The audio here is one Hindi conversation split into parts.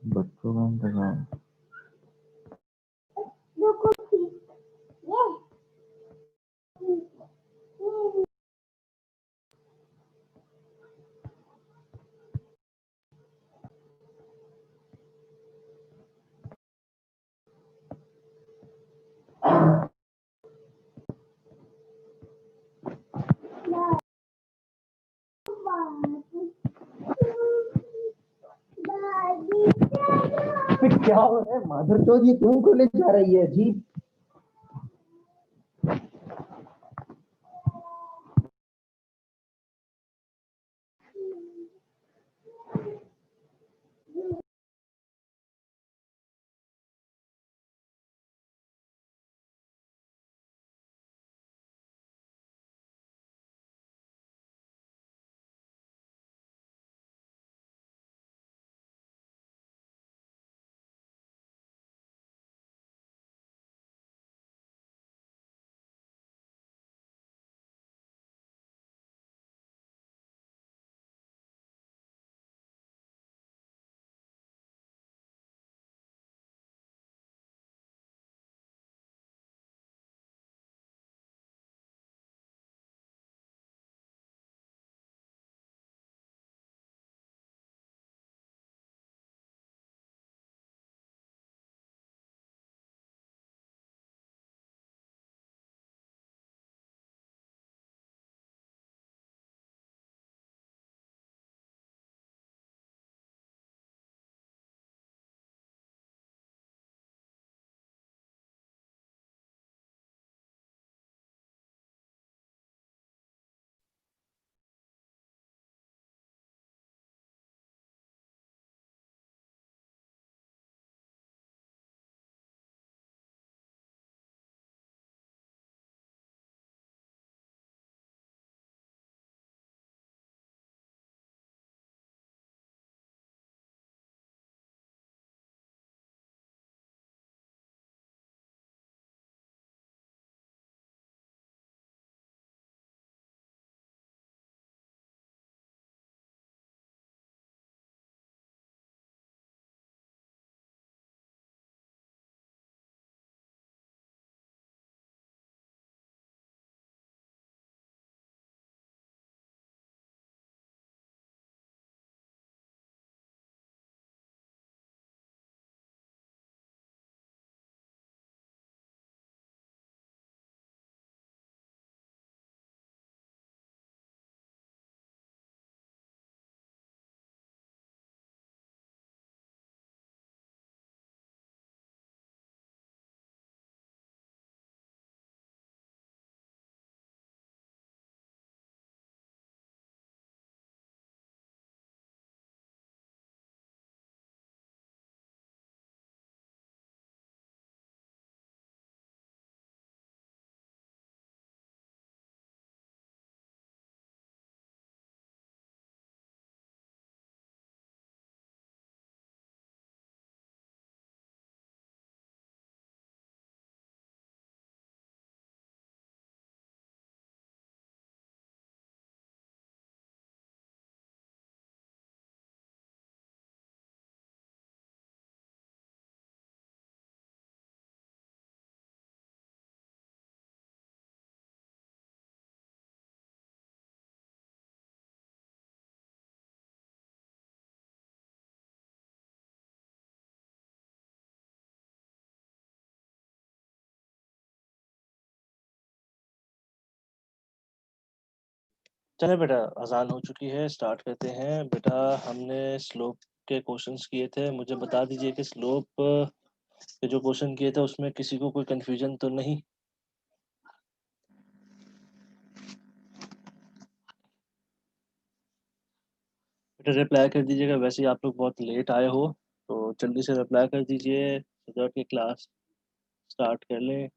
बच्चों का इंतजाम। क्या हो रहा है माधर चौथ, ये क्यों खोले जा रही है जी? चले बेटा, अजान हो चुकी है, स्टार्ट करते हैं। बेटा, हमने स्लोप के क्वेश्चंस किए थे। मुझे बता दीजिए कि स्लोप के जो क्वेश्चन किए थे उसमें किसी को कोई कंफ्यूजन तो नहीं? बेटा रिप्लाई कर दीजिएगा, वैसे ही आप लोग बहुत लेट आए हो, तो जल्दी से रिप्लाई कर दीजिए so that कि क्लास स्टार्ट कर लें।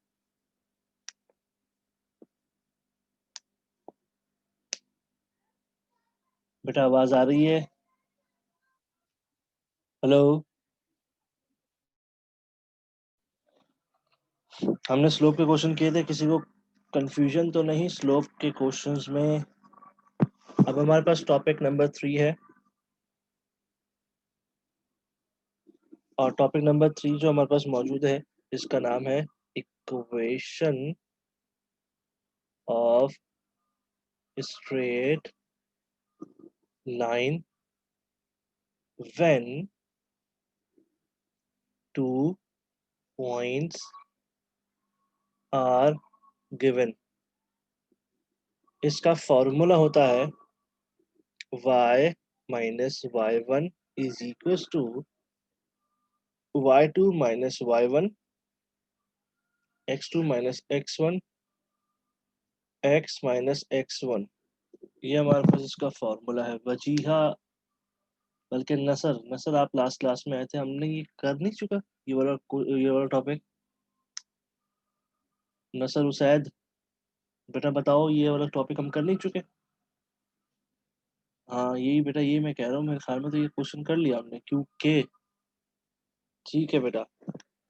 बेटा आवाज़ आ रही है? हेलो। हमने स्लोप के क्वेश्चन किए थे, किसी को कंफ्यूजन तो नहीं स्लोप के क्वेश्चंस में? अब हमारे पास टॉपिक नंबर 3 है। और टॉपिक नंबर 3 जो हमारे पास मौजूद है इसका नाम है equation of straight line when 2 points are given। इसका फॉर्मूला होता है y minus y1 is equals to y2 minus y1, x2 minus x1, x minus x1। ये हमारे पास इसका फॉर्मूला है। वजीहा बल्कि नसर नसर आप लास्ट क्लास में आए थे, हमने ये कर नहीं चुका ये वाला टॉपिक? नसर उसैद बेटा बताओ, ये वाला टॉपिक हम कर नहीं चुके? हाँ यही बेटा, ये मैं कह रहा हूँ, मेरे ख्याल में तो ये क्वेश्चन कर लिया हमने, क्योंकि ठीक है बेटा।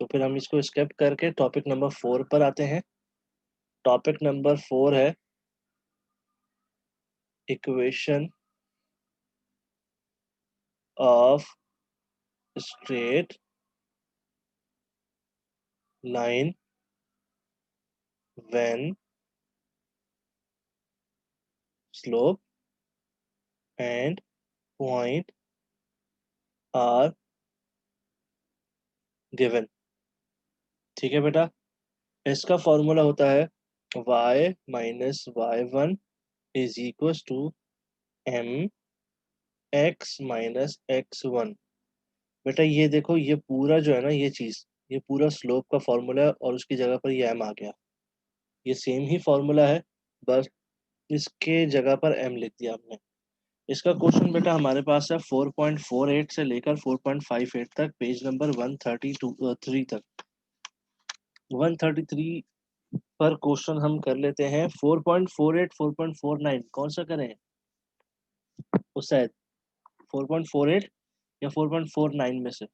तो फिर हम इसको स्किप करके टॉपिक नंबर 4 पर आते हैं। टॉपिक नंबर 4 है equation of straight line when slope and point are given. ठीक है बेटा, इसका फॉर्मूला होता है y minus y1 is equal to m x minus x1। बेटा ये देखो, ये पूरा जो है ना, ये चीज, ये पूरा स्लोप का फॉर्मूला है और उसकी जगह पर ये m आ गया। ये सेम ही फॉर्मूला है, बस इसके जगह पर m लिख दिया हमने। इसका क्वेश्चन बेटा हमारे पास है 4.48 से लेकर 4.58 तक, पेज नंबर 132 तक। 133 पर क्वेश्चन हम कर लेते हैं। 4.48 4.49 कौन सा करें उस 4.48 या 4.49 में से?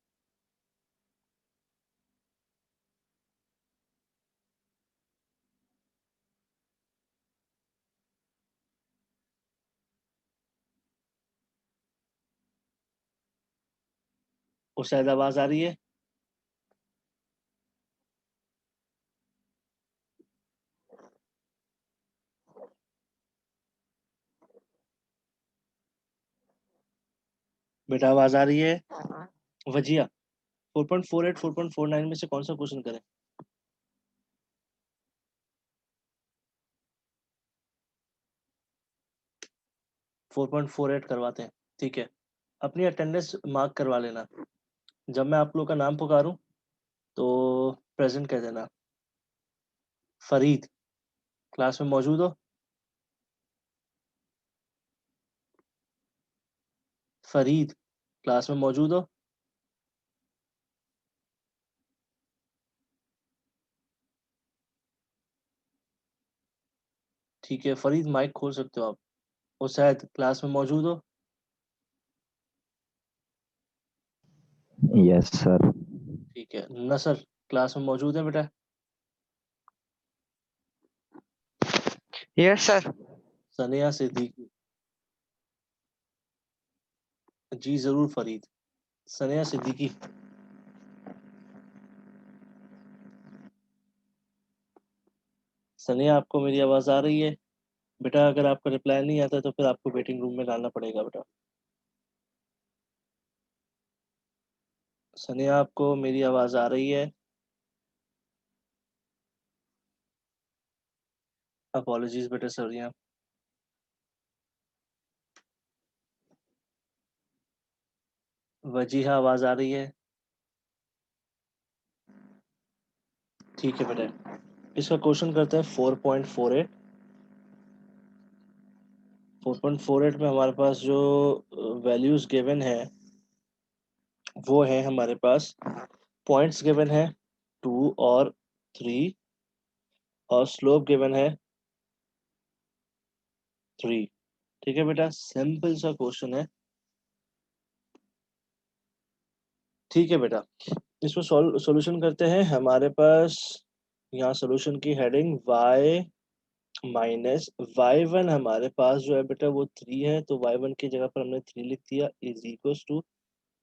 उस आवाज आ रही है? बेटा आवाज आ रही है? वजिया 4.48 4.49 में से कौन सा क्वेश्चन करें? 4.48 करवाते हैं, ठीक है। अपनी अटेंडेंस मार्क करवा लेना। जब मैं आप लोग का नाम पुकारूं तो प्रेजेंट कह देना। फरीद क्लास में मौजूद हो? फरीद क्लास में मौजूद हो? ठीक है फरीद, माइक खोल सकते हो आप। उसैद क्लास में मौजूद हो? Yes sir. ठीक है। नसर क्लास में मौजूद है बेटा? Yes sir. सनिया सिद्दीकी? जी जरूर फरीद। सनिया सिद्दीकी? सनिया आपको मेरी आवाज आ रही है? बेटा अगर आपका रिप्लाई नहीं आता तो फिर आपको वेटिंग रूम में डालना पड़ेगा बेटा। सनिया आपको मेरी आवाज आ रही है? अपॉलॉजीज बेटा सरिया। वजीहा आवाज आ रही है? ठीक है बेटा, इसका क्वेश्चन करते हैं 4.48। 4.48 में हमारे पास जो वैल्यूज गिवन है वो है हमारे पास, पॉइंट्स गिवन है 2 और 3 और स्लोप गिवन है 3। ठीक है बेटा, सिंपल सा क्वेश्चन है। ठीक है बेटा, इसमें सॉल्यूशन करते हैं। हमारे पास यहाँ सॉल्यूशन की हेडिंग y माइनस y1, हमारे पास जो है बेटा वो 3 है, तो y1 की जगह पर हमने 3 लिख दिया, इज इक्वल टू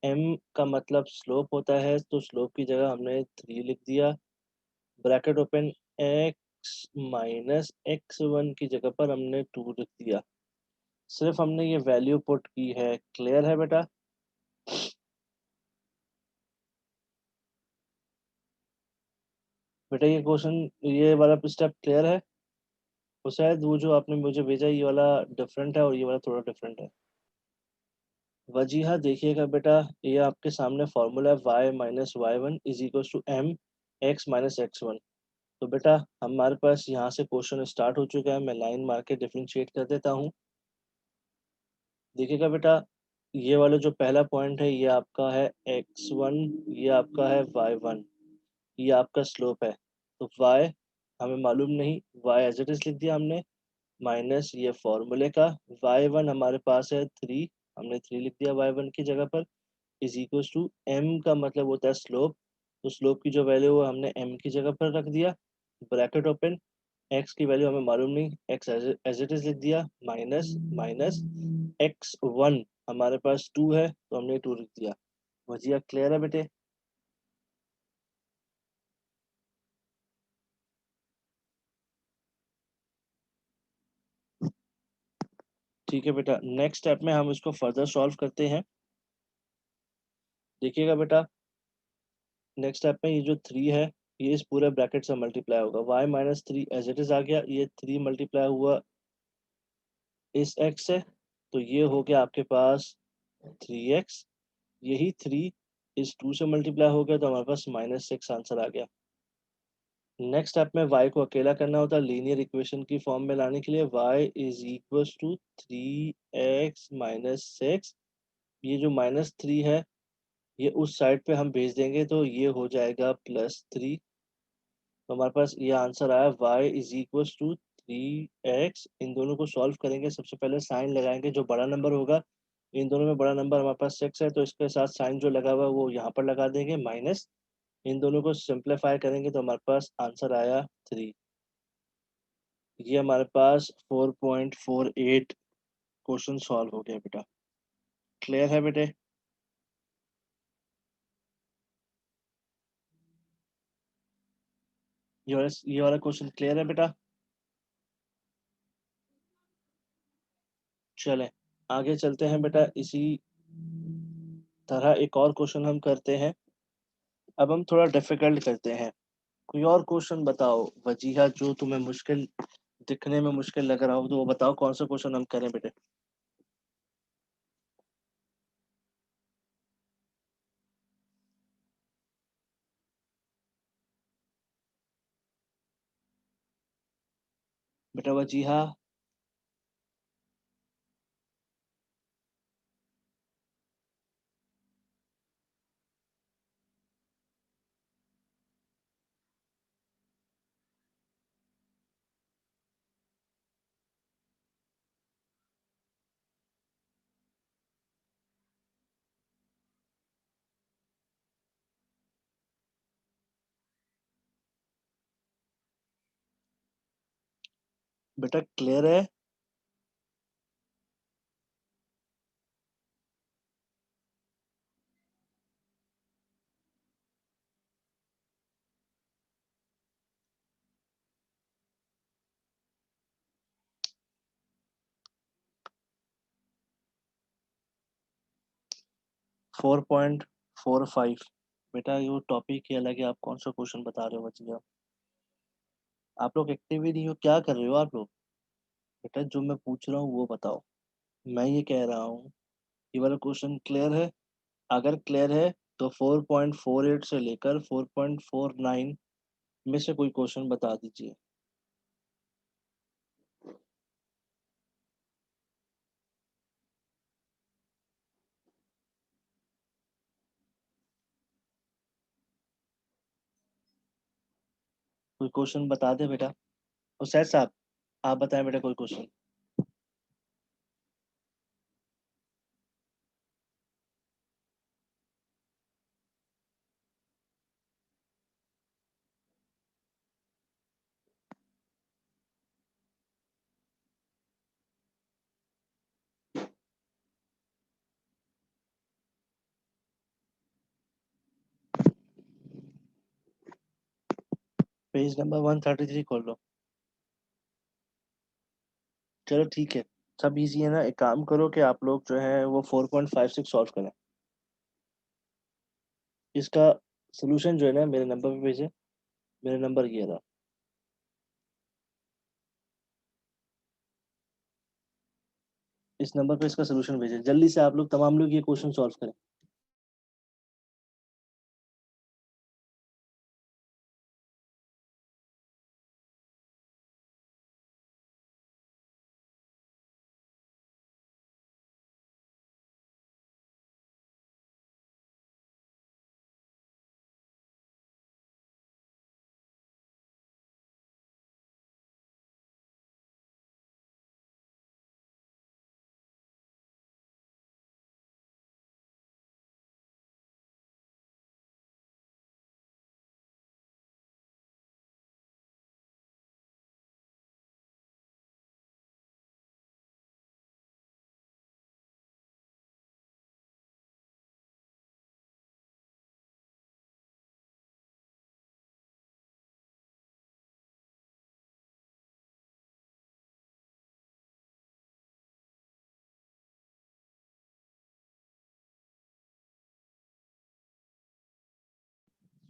m का मतलब स्लोप होता है, तो स्लोप की जगह हमने 3 लिख दिया, bracket open, x minus x1 की जगह पर हमने 2 लिख दिया। सिर्फ हमने ये वैल्यू पुट की है। क्लियर है बेटा? बेटा ये क्वेश्चन, ये वाला स्टेप क्लियर है? वो शायद वो जो आपने मुझे भेजा ये वाला डिफरेंट है और ये वाला थोड़ा डिफरेंट है। वजीहा देखिएगा बेटा, ये आपके सामने फॉर्मूला है y minus y one is equal to m x minus x one. तो बेटा हमारे पास यहाँ से क्वेश्चन स्टार्ट हो चुका है। मैं लाइन मार के डिफरेंशिएट कर देता हूँ। देखिएगा बेटा, ये वाला जो पहला पॉइंट है ये आपका है x1, ये आपका है y1, ये आपका स्लोप है। तो y हमें मालूम नहीं, y एज इट इज लिख दिया हमने, माइनस ये फॉर्मूले का y1 हमारे पास है 3, हमने 3 लिख दिया y1 की जगह पर, इज इक्वल टू m का मतलब होता है स्लोप। तो स्लोप की जो वैल्यू है हमने m की जगह पर रख दिया, ब्रैकेट ओपन, x की वैल्यू हमें मालूम नहीं, x एज इट इज लिख दिया, माइनस माइनस x1 हमारे पास 2 है तो हमने 2 लिख दिया। भजिया क्लियर है बेटे? ठीक है बेटा, नेक्स्ट स्टेप में हम इसको फर्दर सॉल्व करते हैं। देखिएगा बेटा, नेक्स्ट स्टेप में ये जो 3 है ये इस पूरे ब्रैकेट से मल्टीप्लाई होगा, y minus 3 as it is आ गया, ये 3 मल्टीप्लाई हुआ इस x से, तो ये हो गया आपके पास 3x, यही 3 इस 2 से मल्टीप्लाई हो गया तो हमारे पास -6 आंसर आ गया। नेक्स्ट स्टेप में y को अकेला करना होता है लीनियर इक्वेशन की फॉर्म में लाने के लिए, y is equal to 3x minus six, ये जो -3 है ये उस साइड पे हम भेज देंगे तो ये हो जाएगा +3। तो हमारे पास ये आंसर आया y is equal to 3x। इन दोनों को सॉल्व करेंगे, सबसे पहले साइन लगाएंगे, जो बड़ा नंबर होगा, इन दोनों में बड़ा नंबर हमारे पास 6 है तो इसके साथ साइन जो लगा हुआ है वो यहाँ पर लगा देंगे, माइनस, इन दोनों को सिंप्लीफाई करेंगे तो हमारे पास आंसर आया 3। ये हमारे पास 4.48 क्वेश्चन सॉल्व हो गया बेटा। क्लियर है बेटे? ये वाला क्वेश्चन क्लियर है बेटा? चलें आगे चलते हैं बेटा, इसी तरह एक और क्वेश्चन हम करते हैं। अब हम थोड़ा डिफिकल्ट करते हैं। कोई और क्वेश्चन बताओ वजीहा, जो तुम्हें मुश्किल दिखने में मुश्किल लग रहा हो तो वो बताओ, कौन सा क्वेश्चन हम करें बेटे? बेटा वजीहा, बेटा क्लियर है? 4.45। बेटा ये टॉपिक ही अलग है, आप कौन सा क्वेश्चन बता रहे हो वजीहा? आप लोग एक्टिव ही नहीं हो, क्या कर रहे हो आप लोग? बेटा जो मैं पूछ रहा हूँ वो बताओ। मैं ये कह रहा हूँ, ये वाला क्वेश्चन क्लियर है? अगर क्लियर है तो 4.48 से लेकर 4.49 में से कोई क्वेश्चन बता दीजिए। कोई क्वेश्चन बता दे बेटा। और सैद साहब, आप बताएं बेटा कोई क्वेश्चन। पेज नंबर 133 खोल लो। चलो ठीक है, सब इजी है ना। एक काम करो कि आप लोग जो है वो 4.56 सॉल्व करें। इसका सोल्यूशन जो है ना मेरे नंबर पे भेजें। मेरा नंबर ये रहा। इस नंबर पे इसका सोल्यूशन भेजें जल्दी से। आप लोग तमाम लोग ये क्वेश्चन सॉल्व करें।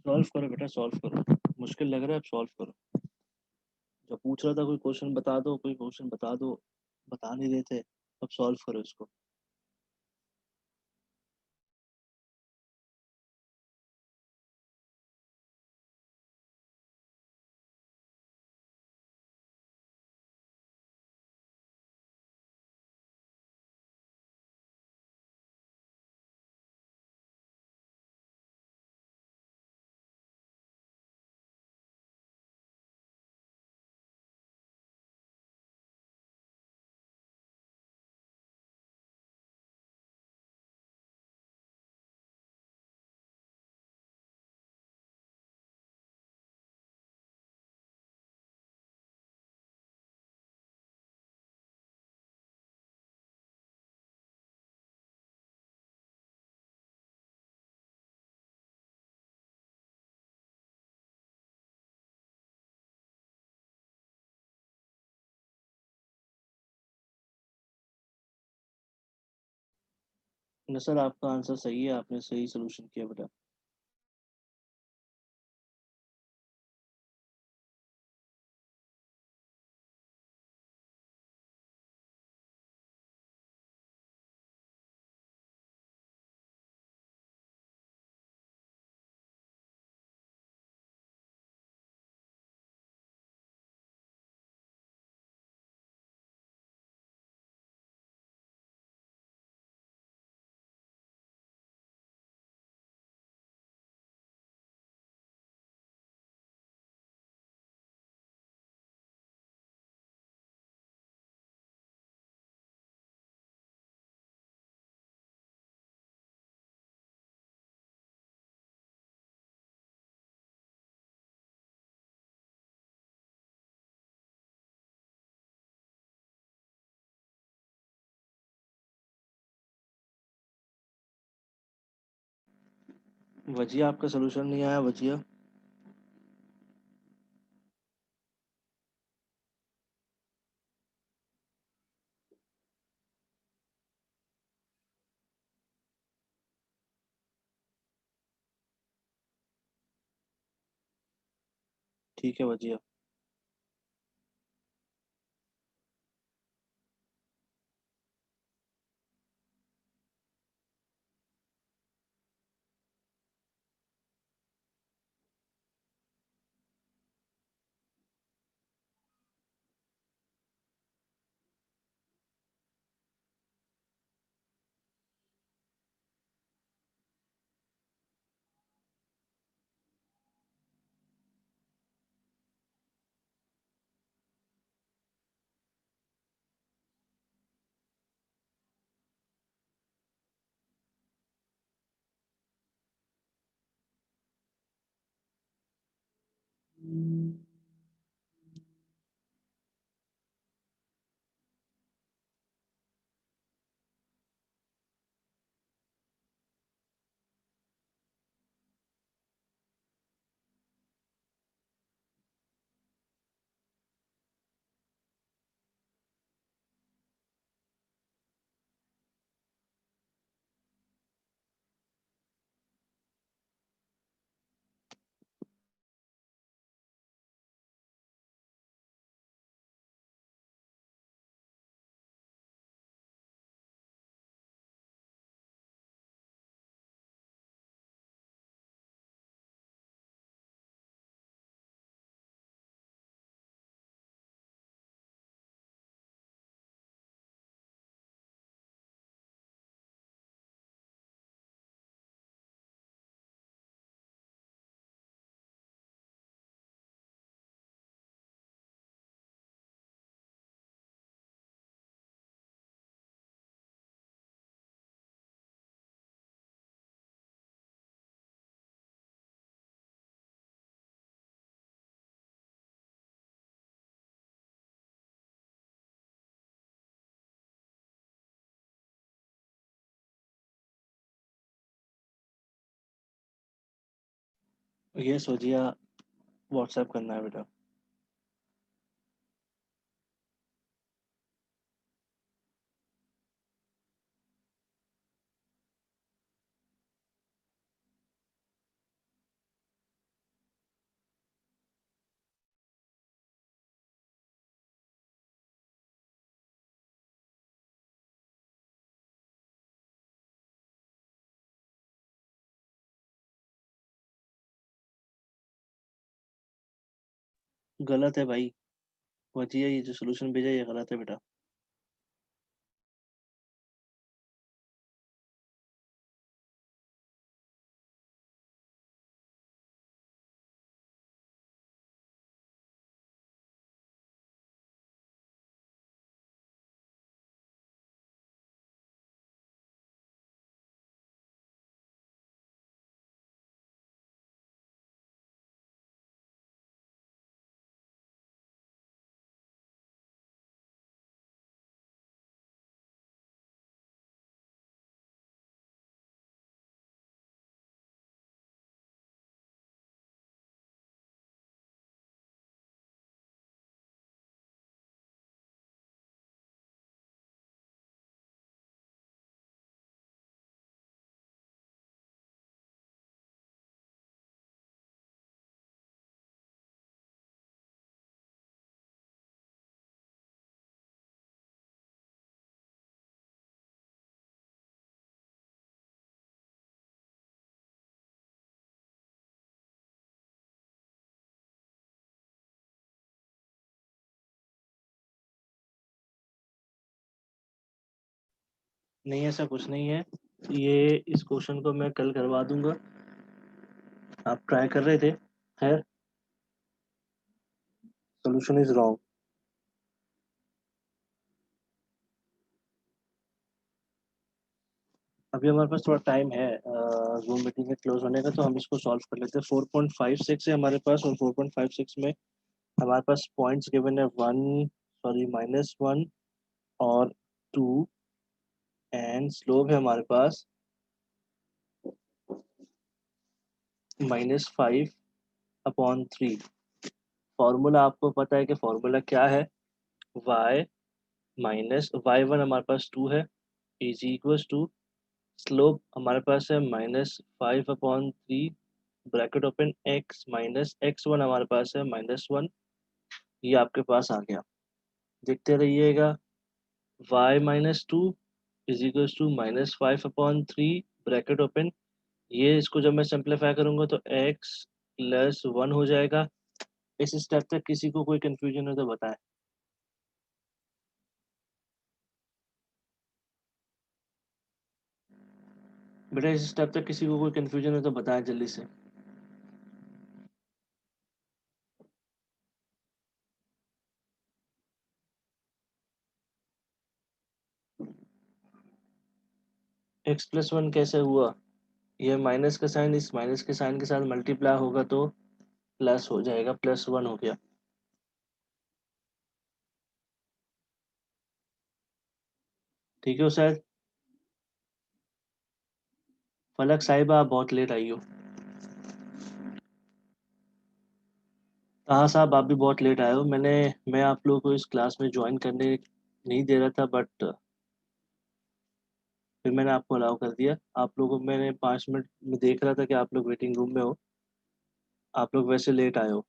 सॉल्व करो बेटा, सॉल्व करो। मुश्किल लग रहा है, अब सॉल्व करो। जब पूछ रहा था कोई क्वेश्चन बता दो, कोई क्वेश्चन बता दो, बता नहीं रहे थे। अब सॉल्व करो इसको। नसर, आपका आंसर सही है, आपने सही सोल्यूशन किया बेटा। वजिया, आपका सोल्यूशन नहीं आया वजिया। ठीक है वजिया। ये सोचिए व्हाट्सएप करना है बेटा। गलत है भाई, वजिया ये जो सोल्यूशन भेजा ये गलत है बेटा। नहीं ऐसा कुछ नहीं है, ये इस क्वेश्चन को मैं कल करवा दूंगा। आप ट्राई कर रहे थे, खैर सोल्यूशन इज रॉन्ग। अभी हमारे पास थोड़ा टाइम है जूम मीटिंग के क्लोज होने का, तो हम इसको सॉल्व कर लेते हैं। 4.56 है हमारे पास, और 4.56 में हमारे पास पॉइंट्स गिवन है 1, सॉरी -1 और 2, एंड स्लोप है हमारे पास -5/3। फॉर्मूला आपको पता है कि फॉर्मूला क्या है, y माइनस y1 हमारे पास 2 है, इज इक्वल्स टू स्लोप हमारे पास है -5/3, bracket open x minus x1 हमारे पास है -1। ये आपके पास आ गया, देखते रहिएगा। y-2 is equals to -5/3, bracket open. ये इसको जब मैं सिंप्लीफाई करूंगा तो x+1 हो जाएगा। इस स्टेप तक किसी को कोई कंफ्यूजन हो तो बताएं। बेटा इस स्टेप तक किसी को कोई कंफ्यूजन हो तो बताएं जल्दी से। x+1 कैसे हुआ? ये माइनस का साइन इस माइनस के साइन के साथ मल्टीप्लाई होगा तो प्लस हो जाएगा, +1 हो गया। ठीक है शायद। फलक साहिबा आप बहुत लेट आई हो। हाँ साहब आप भी बहुत लेट आए हो। मैं आप लोगों को इस क्लास में ज्वाइन करने नहीं दे रहा था, बट फिर मैंने आपको अलाउ कर दिया। आप लोगों को मैंने 5 मिनट में देख रहा था कि आप लोग वेटिंग रूम में हो, आप लोग वैसे लेट आए हो,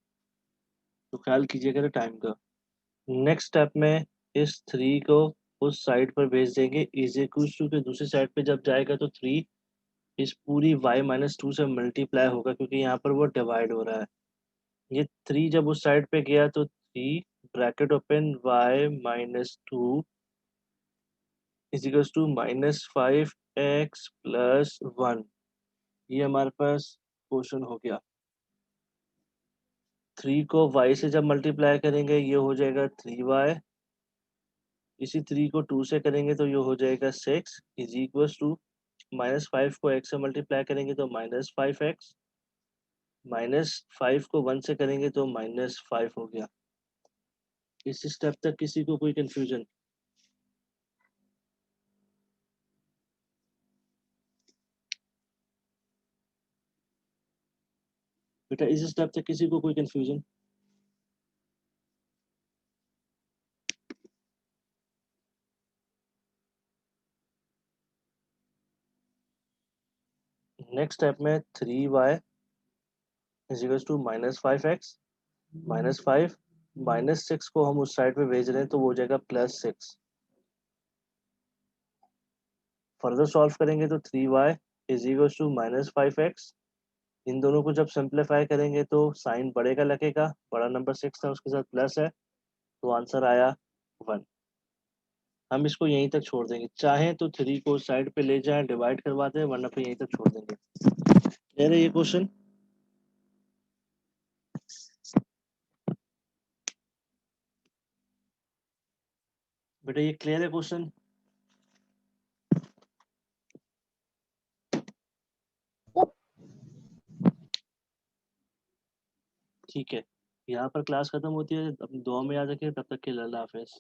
तो ख्याल कीजिएगा टाइम का। नेक्स्ट स्टेप में इस 3 को उस साइड पर भेज देंगे, इज इक्वल टू के दूसरी साइड पे जब जाएगा तो 3 इस पूरी y-2 से मल्टीप्लाई होगा, क्योंकि यहाँ पर वो डिवाइड हो रहा है। ये 3 जब उस साइड पे गया तो 3 bracket open y-2 is equals to -5x+1। ये हमारे पास क्वेश्चन हो गया। 3 को y से जब मल्टीप्लाई करेंगे ये हो जाएगा 3y, इसी 3 को 2 से करेंगे तो ये हो जाएगा 6, इज इक्वल्स टू -5 को x से मल्टीप्लाई करेंगे तो -5x, -5 को 1 से करेंगे तो -5 हो गया। इस स्टेप तक किसी को कोई कंफ्यूजन? बेटा इस स्टेप तक किसी को कोई कंफ्यूजन? नेक्स्ट स्टेप में 3y is equal to -5x, -5 -6 को हम उस साइड पे भेज रहे हैं तो वो हो जाएगा +6। फर्दर सॉल्व करेंगे तो 3y is equal to -5x, इन दोनों को जब सिंप्लीफाई करेंगे तो साइन बढ़ेगा लगेगा, बड़ा नंबर 6 था उसके साथ प्लस है, तो आंसर आया 1। हम इसको यहीं तक छोड़ देंगे, चाहे तो 3 को साइड पे ले जाएं डिवाइड करवा दें, वरना फिर यहीं तक छोड़ देंगे। क्लियर है ये क्वेश्चन? बेटा ये क्लियर है क्वेश्चन? ठीक है, यहाँ पर क्लास खत्म होती है, अब दुआ में याद रखिए, तब तक के लिए अल्लाह हाफिज।